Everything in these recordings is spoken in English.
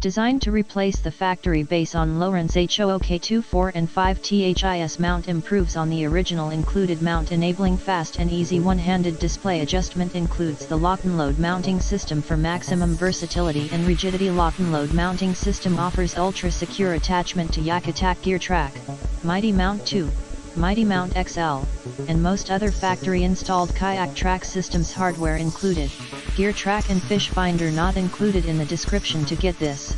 Designed to replace the factory base on Lowrance Hook2 4 and 5 THIS mount, improves on the original included mount, enabling fast and easy one-handed display adjustment. Includes the LockNLoad Mounting System for maximum versatility and rigidity. LockNLoad Mounting System offers ultra-secure attachment to YakAttack GearTrac, MightyMount 2, MightyMount XL, and most other factory-installed kayak track systems. Hardware included, GearTrac and fish finder not included in the description. To get this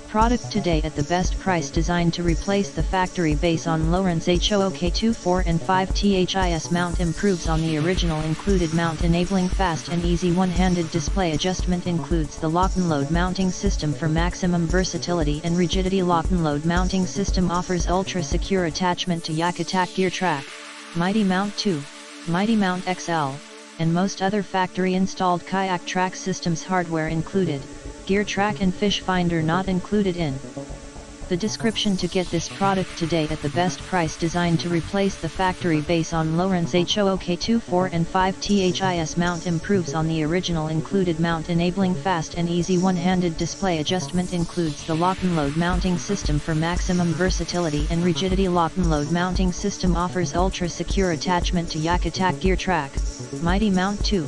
product today at the best price, designed to replace the factory base on Lowrance Hook2 4 and 5 THIS mount, improves on the original included mount, enabling fast and easy one-handed display adjustment. Includes the LockNLoad Mounting System for maximum versatility and rigidity. LockNLoad Mounting System offers ultra-secure attachment to YakAttack GearTrac, MightyMount 2, MightyMount XL, and most other factory-installed kayak track systems. Hardware included, GearTrac and fish finder not included in the description. To get this product today at the best price, designed to replace the factory base on Lowrance Hook2 4 and 5 THIS mount, improves on the original included mount, enabling fast and easy one-handed display adjustment. Includes the LockNLoad Mounting System for maximum versatility and rigidity. LockNLoad Mounting System offers ultra-secure attachment to YakAttack GearTrac, MightyMount 2,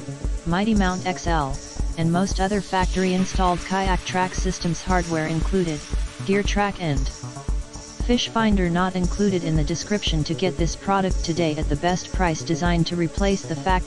MightyMount XL, and most other factory-installed kayak track systems. Hardware included, GearTrac and fish finder not included in the description. To get this product today at the best price, designed to replace the factory